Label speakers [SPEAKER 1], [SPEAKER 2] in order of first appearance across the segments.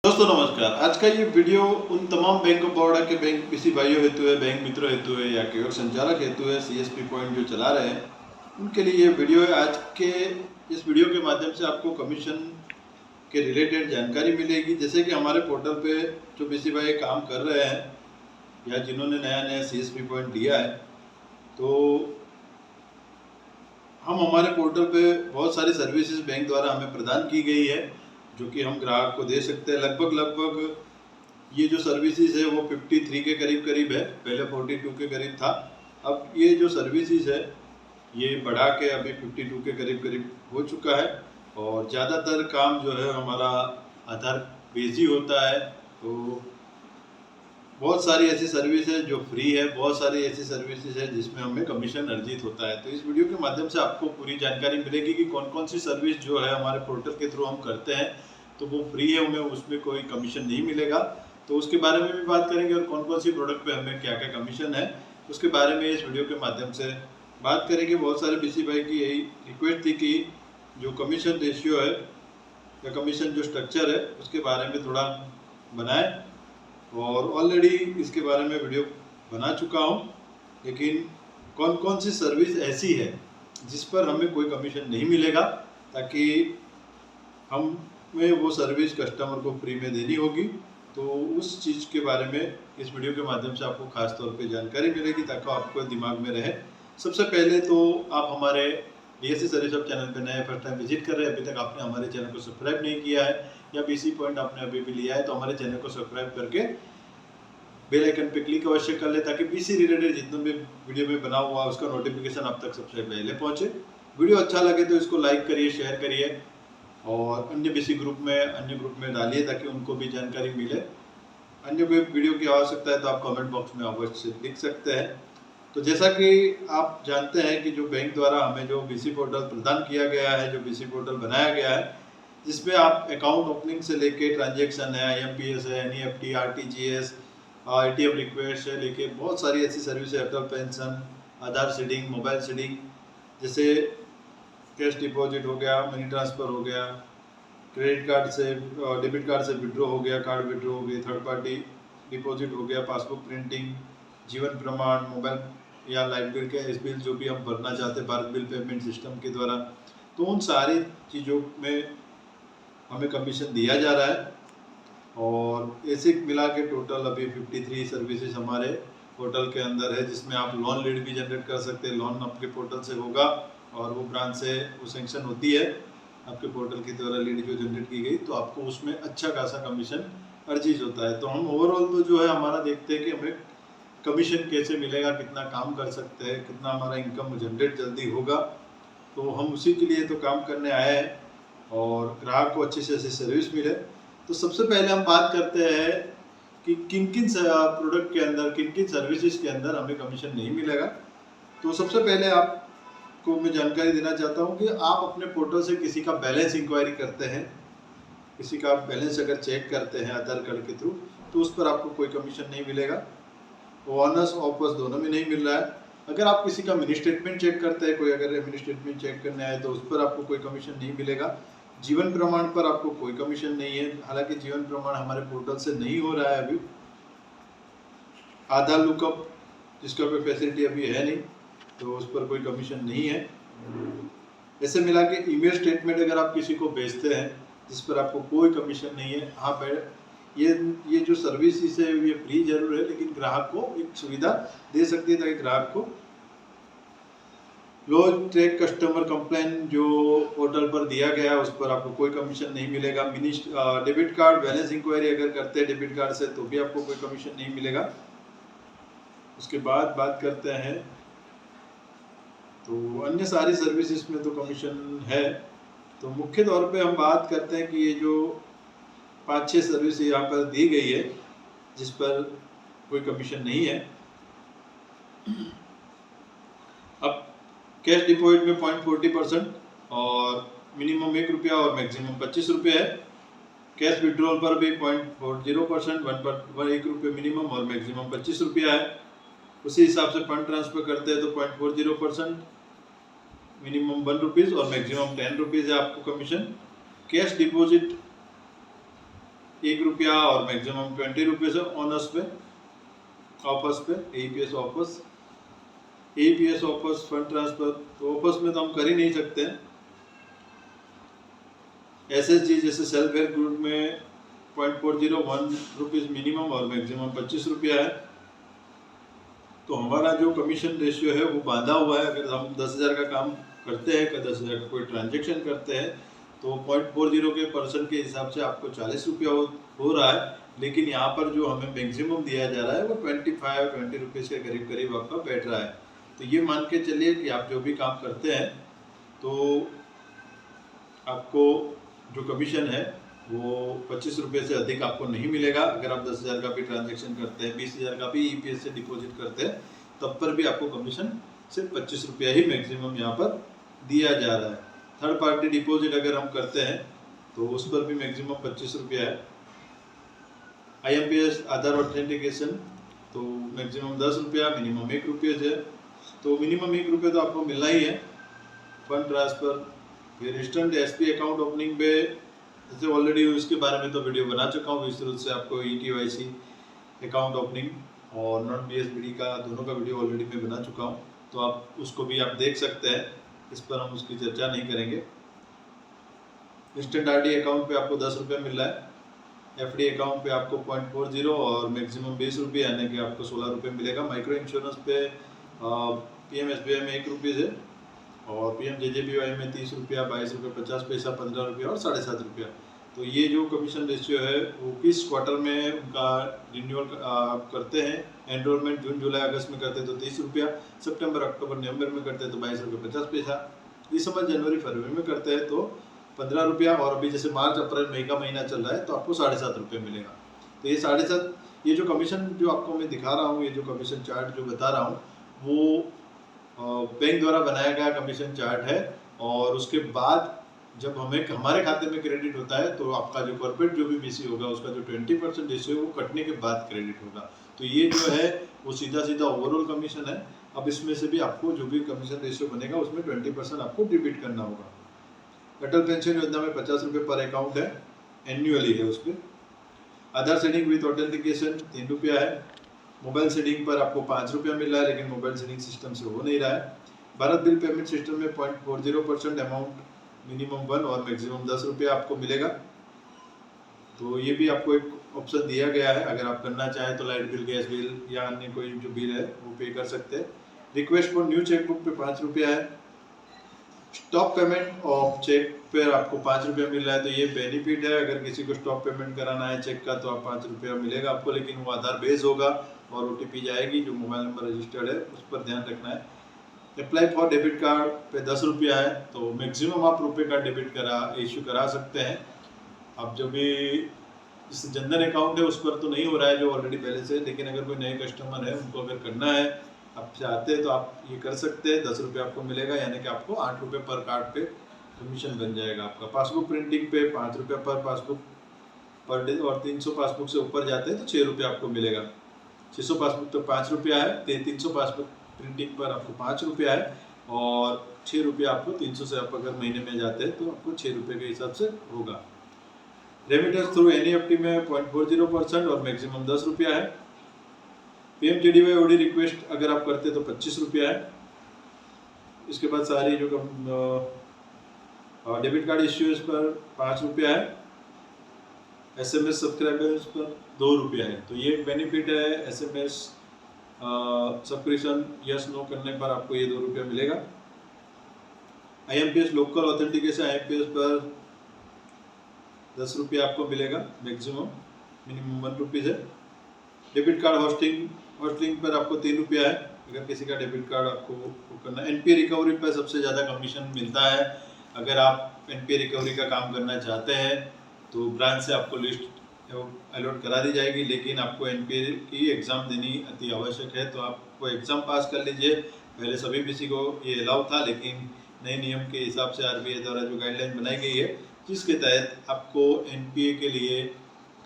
[SPEAKER 1] दोस्तों नमस्कार। आज का ये वीडियो उन तमाम बैंक ऑफ बड़ौदा के बैंक पीसी भाइयों हेतु है, बैंक मित्रों हेतु है या केवल संचालक हेतु है, सीएसपी पॉइंट जो चला रहे हैं उनके लिए ये वीडियो है। आज के इस वीडियो के माध्यम से आपको कमीशन के रिलेटेड जानकारी मिलेगी। जैसे कि हमारे पोर्टल पे जो पीसी भाई काम कर रहे हैं या जिन्होंने नया नया सीएसपी पॉइंट लिया है, तो हम हमारे पोर्टल पे बहुत सारी सर्विसेज बैंक द्वारा हमें प्रदान की गई है जो कि हम ग्राहक को दे सकते हैं। लगभग ये जो सर्विसेज है वो 53 के करीब है, पहले 42 के करीब था। अब ये जो सर्विसेज है ये बढ़ा के अभी 52 के करीब हो चुका है और ज़्यादातर काम जो है हमारा आधार बेस ही होता है। तो बहुत सारी ऐसी सर्विस है जो फ्री है, बहुत सारी ऐसी सर्विसेज है जिसमें हमें कमीशन अर्जित होता है। तो इस वीडियो के माध्यम से आपको पूरी जानकारी मिलेगी कि कौन कौन सी सर्विस जो है हमारे पोर्टल के थ्रू हम करते हैं तो वो फ्री है, हमें उसमें कोई कमीशन नहीं मिलेगा। तो उसके बारे में भी बात करेंगे और कौन कौन सी प्रोडक्ट पे हमें क्या क्या कमीशन है उसके बारे में इस वीडियो के माध्यम से बात करेंगे। बहुत सारे बीसी भाई की यही रिक्वेस्ट थी कि जो कमीशन रेशियो है या कमीशन जो स्ट्रक्चर है उसके बारे में थोड़ा बनाए, और ऑलरेडी इसके बारे में वीडियो बना चुका हूँ। लेकिन कौन कौन सी सर्विस ऐसी है जिस पर हमें कोई कमीशन नहीं मिलेगा, ताकि हमें वो सर्विस कस्टमर को फ्री में देनी होगी, तो उस चीज़ के बारे में इस वीडियो के माध्यम से आपको खास तौर पे जानकारी मिलेगी ताकि आपको दिमाग में रहे। सबसे पहले तो आप हमारे डीएससी सर्विस हब चैनल पे नए फर्स्ट टाइम विजिट कर रहे हैं, अभी तक आपने हमारे चैनल को सब्सक्राइब नहीं किया है या बीसी पॉइंट आपने अभी भी लिया है तो हमारे चैनल को सब्सक्राइब करके बेल आइकन पे क्लिक अवश्य कर ले ताकि बीसी रिलेटेड जितना भी वीडियो में बना हुआ उसका नोटिफिकेशन आप तक सबसे पहले पहुंचे। वीडियो अच्छा लगे तो इसको लाइक करिए, शेयर करिए और अन्य बीसी अन्य ग्रुप में डालिए ताकि उनको भी जानकारी मिले। अन्य कोई वीडियो की आवश्यकता है तो आप कमेंट बॉक्स में अवश्य लिख सकते हैं। तो जैसा कि आप जानते हैं कि जो बैंक द्वारा हमें जो बीसी पोर्टल प्रदान किया गया है, जो बीसी पोर्टल बनाया गया है जिसमें आप अकाउंट ओपनिंग से लेके ट्रांजैक्शन है, IMPS है, NEFT, RTGS, ATM रिक्वेस्ट है, लेके बहुत सारी ऐसी सर्विस है, अटल पेंशन, आधार सीडिंग, मोबाइल सीडिंग, जैसे कैश डिपॉजिट हो गया, मनी ट्रांसफ़र हो गया, क्रेडिट कार्ड से डेबिट कार्ड से विड्रॉ हो गया, कार्ड विड्रॉ हो गई, थर्ड पार्टी डिपॉजिट हो गया, पासबुक प्रिंटिंग, जीवन प्रमाण, मोबाइल या लाइट बिल के एस बिल जो भी हम भरना चाहते हैं भारत बिल पेमेंट सिस्टम के द्वारा, तो उन सारी चीज़ों में हमें कमीशन दिया जा रहा है। और ऐसे मिला के टोटल अभी 53 सर्विसेज हमारे पोर्टल के अंदर है, जिसमें आप लोन लीड भी जनरेट कर सकते हैं। लोन आपके पोर्टल से होगा और वो ब्रांच से वो सेंक्शन होती है आपके पोर्टल के द्वारा, लीड जो जनरेट की गई तो आपको उसमें अच्छा खासा कमीशन अर्जित होता है। तो हम ओवरऑल तो जो है हमारा देखते हैं कि हमें कमीशन कैसे मिलेगा, कितना काम कर सकते हैं, कितना हमारा इनकम जनरेट जल्दी होगा, तो हम उसी के लिए तो काम करने आए हैं और ग्राहक को अच्छी से अच्छी सर्विस मिले। तो सबसे पहले हम बात करते हैं कि किन किन प्रोडक्ट के अंदर, किन किन सर्विसेज के अंदर हमें कमीशन नहीं मिलेगा। तो सबसे पहले आपको मैं जानकारी देना चाहता हूं कि आप अपने पोर्टल से किसी का बैलेंस इंक्वायरी करते हैं, किसी का बैलेंस अगर चेक करते हैं आधार कार्ड के थ्रू, तो उस पर आपको कोई कमीशन नहीं मिलेगा। ऑनर्स ऑफर्स दोनों में नहीं मिल रहा है। अगर आप किसी का मिनी स्टेटमेंट चेक करते हैं, कोई अगर मिनी स्टेटमेंट चेक करने आए तो उस पर आपको कोई कमीशन नहीं मिलेगा। जीवन प्रमाण पर आपको कोई कमीशन नहीं है, हालांकि जीवन प्रमाण हमारे पोर्टल से नहीं हो रहा है अभी। आधार लुकअप जिसका कोई फैसिलिटी अभी है नहीं, तो उस पर कोई कमीशन नहीं है। ऐसे मिला के ईमेल स्टेटमेंट अगर आप किसी को भेजते हैं जिस पर आपको कोई कमीशन नहीं है। हाँ, ये जो सर्विस है ये फ्री जरूर है, लेकिन ग्राहक को एक सुविधा दे सकती है ताकि ग्राहक को लो ट्रैक कस्टमर कंप्लेन जो पोर्टल पर दिया गया है उस पर आपको कोई कमीशन नहीं मिलेगा। Mini debit card balance inquiry अगर करते हैं डेबिट कार्ड से तो भी आपको कोई कमीशन नहीं मिलेगा। उसके बाद बात करते हैं तो अन्य सारी सर्विसेज में तो कमीशन है। तो मुख्य तौर पे हम बात करते हैं कि ये जो 5-6 सर्विस यहाँ पर दी गई है जिस पर कोई कमीशन नहीं है। अब कैश डिपॉजिट में 0.40% और मिनिमम ₹1 और मैक्सिमम ₹25 है। कैश विड्रॉल पर भी 0.40%, ₹1 मिनिमम और मैक्सिमम ₹25 है। उसी हिसाब से फंड ट्रांसफर करते हैं तो 0.40%, मिनिमम ₹1 और मैक्सिमम ₹10 है आपको कमीशन। कैश डिपॉजिट ₹1 और मैक्सिमम 20 रुपीज़ है ऑनर्स पे, ऑफर्स पे, एईपीएस ऑफर्स, फंड ट्रांसफर। तो ऑफर्स में तो हम कर ही नहीं सकते हैं। एसएचजी जैसे सेल्फ हेल्प ग्रुप में 0.401 रुपीज़ मिनिमम और मैक्सिमम ₹25 है। तो हमारा जो कमीशन रेशियो है वो बांधा हुआ है। अगर हम 10,000 का काम करते हैं, 10,000 का कोई ट्रांजेक्शन करते हैं, तो 0.40 के परसेंट के हिसाब से आपको ₹40 हो रहा है। लेकिन यहाँ पर जो हमें मैक्सिमम दिया जा रहा है वो 20 रुपीज़ के करीब करीब आपका बैठ रहा है। तो ये मान के चलिए कि आप जो भी काम करते हैं तो आपको जो कमीशन है वो ₹25 से अधिक आपको नहीं मिलेगा। अगर आप 10,000 का भी ट्रांजेक्शन करते हैं, 20,000 का भी ईपीएस से डिपॉजिट करते हैं, तब पर भी आपको कमीशन सिर्फ ₹25 ही मैक्सिमम यहाँ पर दिया जा रहा है। थर्ड पार्टी डिपॉजिट अगर हम करते हैं तो उस पर भी मैक्सिमम ₹25 है। IMPS आधार ऑथेंटिकेशन तो मैक्सिमम ₹10, मिनिमम ₹1 है। तो मिनिमम ₹1 तो आपको मिलना ही है। फंड ट्रांसफ़र, फिर इंस्टेंट एसपी अकाउंट ओपनिंग पे जैसे ऑलरेडी उसके बारे में तो वीडियो बना चुका हूँ विस्तृत से। आपको eKYC अकाउंट ओपनिंग और नॉन BSBD का दोनों का वीडियो ऑलरेडी मैं बना चुका हूँ, तो आप उसको भी आप देख सकते हैं। इस पर हम उसकी चर्चा नहीं करेंगे। इंस्टेंट RD अकाउंट पे आपको ₹10 मिल रहा है। FD अकाउंट पे आपको 0.40 और मैक्सिमम ₹20 यानी कि आपको ₹16 मिलेगा। माइक्रो इंश्योरेंस पे PMSBI में ₹1 है और PMJJBY में ₹30, ₹22, 50 पैसा, ₹15 और ₹7.5। तो ये जो कमीशन रेशियो है वो किस क्वार्टर में उनका रिन्यूअल करते हैं। एनरोलमेंट जून जुलाई अगस्त में करते हैं तो ₹30, सितंबर अक्टूबर नवंबर में करते हैं तो ₹22, 50 पैसा, दिसंबर जनवरी फरवरी में करते हैं तो ₹15 और अभी जैसे मार्च अप्रैल मई का महीना चल रहा है तो आपको ₹7.5 मिलेगा। तो ये 7.5 ये जो कमीशन जो आपको मैं दिखा रहा हूँ, ये जो कमीशन चार्ट जो बता रहा हूँ वो बैंक द्वारा बनाया गया कमीशन चार्ट है। और उसके बाद जब हमारे खाते में क्रेडिट होता है तो आपका जो कॉर्पोरेट जो भी BC होगा उसका जो 20% रेशियो है वो कटने के बाद क्रेडिट होगा। तो ये जो है वो सीधा सीधा ओवरऑल कमीशन है। अब इसमें से भी आपको जो भी कमीशन रेशियो बनेगा उसमें 20% आपको डिबिट करना होगा। अटल पेंशन योजना में ₹50 पर अकाउंट है, एन्युअली है उस पर। आधार सीडिंग विथ ऑथेंटिकेशन ₹3 है। मोबाइल सीडिंग पर आपको ₹5 मिल रहा है, लेकिन मोबाइल सीडिंग सिस्टम से हो नहीं रहा है। भारत बिल पेमेंट सिस्टम में 0.40% अमाउंट मिनिमम 1 और मैक्सिमम ₹10 आपको मिलेगा। तो ये भी आपको एक ऑप्शन दिया गया है। अगर आप करना चाहें तो लाइट बिल, गैस बिल या अन्य कोई जो बिल है वो पे कर सकते हैं। रिक्वेस्ट फॉर न्यू चेकबुक पे ₹5 है। स्टॉक पेमेंट ऑफ चेक पर आपको ₹5 मिल रहा है। तो ये बेनिफिट है। अगर किसी को स्टॉक पेमेंट कराना है चेक का तो आप ₹5 मिलेगा आपको, लेकिन वो आधार बेस होगा और OTP जाएगी जो मोबाइल नंबर रजिस्टर्ड है, उस पर ध्यान रखना है। अप्लाई फॉर डेबिट कार्ड पे ₹10 है। तो मैक्सिमम आप रुपए कार्ड डेबिट इशू करा सकते हैं। अब जो भी जैसे जनधन अकाउंट है उस पर तो नहीं हो रहा है जो ऑलरेडी पहले से, लेकिन अगर कोई नए कस्टमर है उनको अगर करना है, आप चाहते हैं तो आप ये कर सकते हैं। ₹10 आपको मिलेगा, यानी कि आपको ₹8 पर कार्ड पे कमीशन बन जाएगा आपका। पासबुक प्रिंटिंग पे ₹5 पर पासबुक पर डे और 300 पासबुक से ऊपर जाते हैं तो ₹6 आपको मिलेगा। 600 पासबुक तो ₹5 है, 300 पासबुक प्रिंटिंग पर आपको ₹5 है और ₹6 आपको 300 से आप अगर महीने में जाते हैं तो आपको ₹6 के हिसाब से होगा। रेमिटेंस थ्रू NEFT में 0.40% और मैक्सिमम ₹10 है। PMJDY OD रिक्वेस्ट अगर आप करते हैं तो ₹25 है। इसके बाद सारी जो डेबिट कार्ड इश्यूज पर ₹5 है। SMS सब्सक्राइबर्स पर ₹2 है। तो ये बेनिफिट है। SMS सब्सक्रिप्शन यस नो करने पर आपको ये ₹2 मिलेगा। IMPS लोकल ऑथेंटिकेशन IMPS पर ₹10 आपको मिलेगा मैक्सिमम, मिनिमम ₹1 है। डेबिट कार्ड होस्टिंग पर आपको ₹3 है। अगर किसी का डेबिट कार्ड आपको करना। NPA रिकवरी पर सबसे ज़्यादा कमीशन मिलता है। अगर आप NPA रिकवरी का काम करना चाहते हैं तो ब्रांच से आपको लिस्ट अलॉट करा दी जाएगी, लेकिन आपको NPA की एग्ज़ाम देनी अति आवश्यक है। तो आपको एग्ज़ाम पास कर लीजिए। पहले सभी BC को ये अलाउ था, लेकिन नए नियम के हिसाब से RBI द्वारा जो गाइडलाइन बनाई गई है जिसके तहत आपको NPA के लिए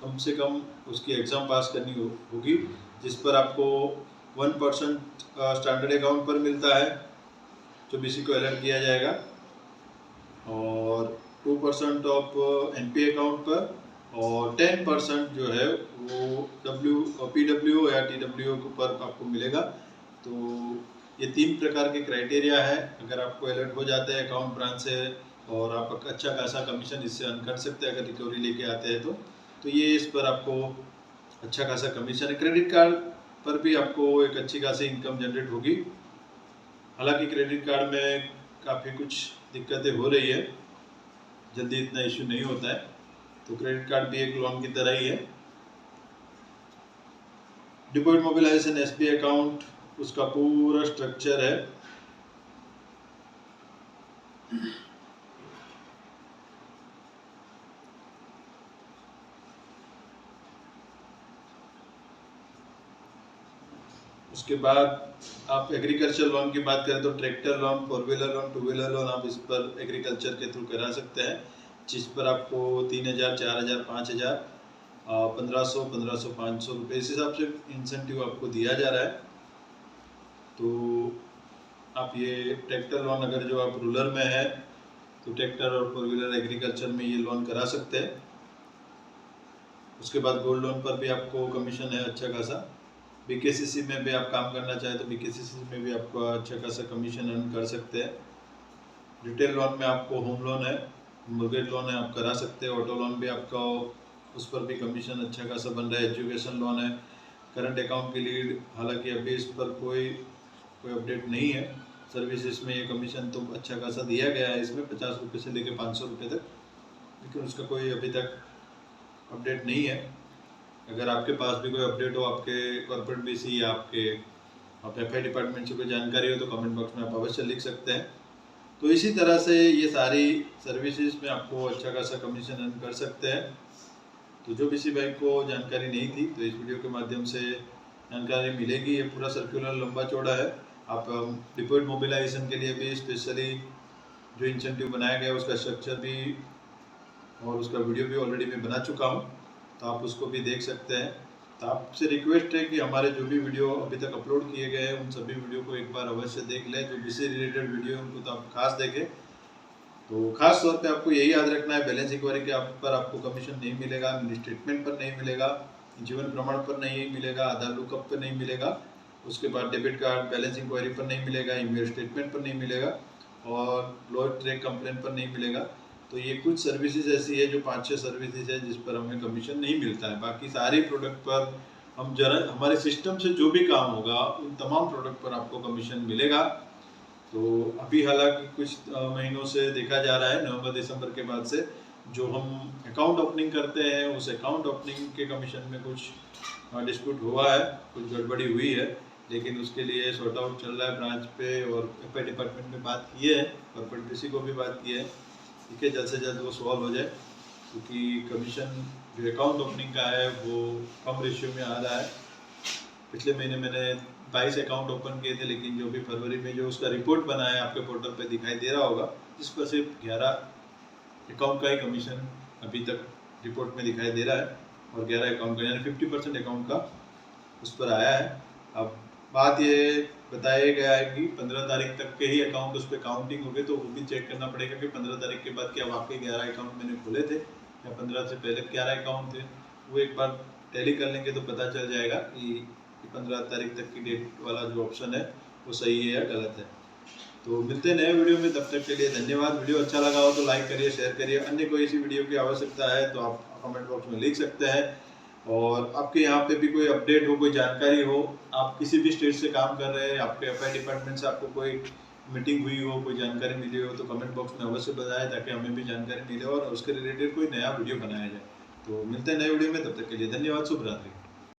[SPEAKER 1] कम से कम उसकी एग्ज़ाम पास करनी होगी, जिस पर आपको 1% स्टैंडर्ड अकाउंट पर मिलता है जो BC को अलर्ट किया जाएगा, और 2% ऑफ NPA अकाउंट पर और 10% जो है वो PW या TW के ऊपर आपको मिलेगा। तो ये 3 प्रकार के क्राइटेरिया है। अगर आपको अलर्ट हो जाते हैं अकाउंट ब्रांच से और आप अच्छा खासा कमीशन इससे अर्न कर सकते हैं अगर रिकवरी लेके आते हैं तो ये इस पर आपको अच्छा खासा कमीशन है। क्रेडिट कार्ड पर भी आपको एक अच्छी खासी इनकम जनरेट होगी। हालांकि क्रेडिट कार्ड में काफ़ी कुछ दिक्कतें हो रही है, जल्दी इतना इशू नहीं होता है। तो क्रेडिट कार्ड भी एक लोन की तरह ही है। डिपॉजिट मोबिलाइजेशन SBI अकाउंट उसका पूरा स्ट्रक्चर है। उसके बाद आप एग्रीकल्चर लोन की बात करें तो tractor loan, 4 wheeler loan, 2 wheeler loan आप इस पर एग्रीकल्चर के थ्रू करा सकते हैं, जिस पर आपको 3000, 4000, 5000, 1500, 1500, 500 रुपये इस हिसाब से इंसेंटिव आपको दिया जा रहा है। तो आप ये ट्रैक्टर लोन अगर जो आप रूरल में है तो ट्रैक्टर और 4 व्हीलर एग्रीकल्चर में ये लोन करा सकते हैं। उसके बाद गोल्ड लोन पर भी आपको कमीशन है अच्छा खासा। BKCC में भी आप काम करना चाहें तो BKCC में भी आपको अच्छा खासा कमीशन अर्न कर सकते हैं। रिटेल लोन में आपको होम लोन है, मोर्गेज लोन है, आप करा सकते हैं। ऑटो लोन भी आपका उस पर भी कमीशन अच्छा खासा बन रहा है। एजुकेशन लोन है, करंट अकाउंट की लीड, हालांकि अभी इस पर कोई अपडेट नहीं है। सर्विसेज में ये कमीशन तो अच्छा खासा दिया गया है, इसमें 50 रुपये से लेकर 500 रुपये तक, लेकिन उसका कोई अभी तक अपडेट नहीं है। अगर आपके पास भी कोई अपडेट हो आपके कॉर्पोरेट BC या आपके FI डिपार्टमेंट से कोई जानकारी हो तो कमेंट बॉक्स में आप अवश्य लिख सकते हैं। तो इसी तरह से ये सारी सर्विसेज में आपको अच्छा खासा कमीशन अर्न कर सकते हैं। तो जो किसी भाई को जानकारी नहीं थी तो इस वीडियो के माध्यम से जानकारी मिलेगी। ये पूरा सर्कुलर लंबा चौड़ा है। आप डिपॉजिट मोबिलाइजेशन के लिए भी स्पेशली जो इंसेंटिव बनाया गया उसका स्ट्रक्चर भी और उसका वीडियो भी ऑलरेडी मैं बना चुका हूँ, तो आप उसको भी देख सकते हैं। तो आपसे रिक्वेस्ट है कि हमारे जो भी वीडियो अभी तक अपलोड किए गए हैं उन सभी वीडियो को एक बार अवश्य देख लें। जो BC रिलेटेड वीडियो है उनको तो आप खास देखें। तो खास तौर पे आपको यही याद रखना है, बैलेंस इंक्वायरी के पर आपको कमीशन नहीं मिलेगा, मिनी स्टेटमेंट पर नहीं मिलेगा, जीवन प्रमाण पर नहीं मिलेगा, आधार लुकअप पर नहीं मिलेगा, उसके बाद डेबिट कार्ड बैलेंस इंक्वायरी पर नहीं मिलेगा, ईमेल स्टेटमेंट पर नहीं मिलेगा और लॉ ट्रैक कंप्लेन पर नहीं मिलेगा। तो ये कुछ सर्विसेज ऐसी है जो 5-6 सर्विसेज है जिस पर हमें कमीशन नहीं मिलता है। बाकी सारे प्रोडक्ट पर हम जरा हमारे सिस्टम से जो भी काम होगा उन तमाम प्रोडक्ट पर आपको कमीशन मिलेगा। तो अभी हालांकि कुछ महीनों से देखा जा रहा है नवंबर-दिसंबर के बाद से जो हम अकाउंट ओपनिंग करते हैं उस अकाउंट ओपनिंग के कमीशन में कुछ डिस्प्यूट हुआ है, कुछ गड़बड़ी हुई है, लेकिन उसके लिए सॉर्ट आउट चल रहा है ब्रांच पे और FI डिपार्टमेंट में बात की है, कॉर्पोरेट BC को भी बात की है। ठीक है, जल्द से जल्द वो सॉल्व हो जाए, क्योंकि कमीशन जो अकाउंट ओपनिंग का है वो कम रेशियो में आ रहा है। पिछले महीने मैंने 22 अकाउंट ओपन किए थे, लेकिन जो भी फरवरी में जो उसका रिपोर्ट बना है आपके पोर्टल पे दिखाई दे रहा होगा, जिस पर सिर्फ 11 अकाउंट का ही कमीशन अभी तक रिपोर्ट में दिखाई दे रहा है और 11 अकाउंट का यानी 50% अकाउंट का उस पर आया है। अब बात ये बताया गया है कि 15 तारीख तक के ही अकाउंट उस पर काउंटिंग हो गए, तो वो भी चेक करना पड़ेगा कि 15 तारीख के बाद क्या वाकई 11 अकाउंट मैंने खोले थे या 15 से पहले 11 अकाउंट थे। वो एक बार टैली कर लेंगे तो पता चल जाएगा कि 15 तारीख तक की डेट वाला जो ऑप्शन है वो सही है या गलत है। तो मिलते हैं नए वीडियो में, तब तक के लिए धन्यवाद। वीडियो अच्छा लगा हो तो लाइक करिए, शेयर करिए। अन्य कोई ऐसी वीडियो की आवश्यकता है तो आप कमेंट बॉक्स में लिख सकते हैं। और आपके यहाँ पे भी कोई अपडेट हो, कोई जानकारी हो, आप किसी भी स्टेट से काम कर रहे हैं, आपके FI डिपार्टमेंट से आपको कोई मीटिंग हुई हो, कोई जानकारी मिली हो, तो कमेंट बॉक्स में अवश्य बताएं ताकि हमें भी जानकारी मिले और उसके रिलेटेड कोई नया वीडियो बनाया जाए। तो मिलते हैं नए वीडियो में, तब तक के लिए धन्यवाद। शुभ रात्रि।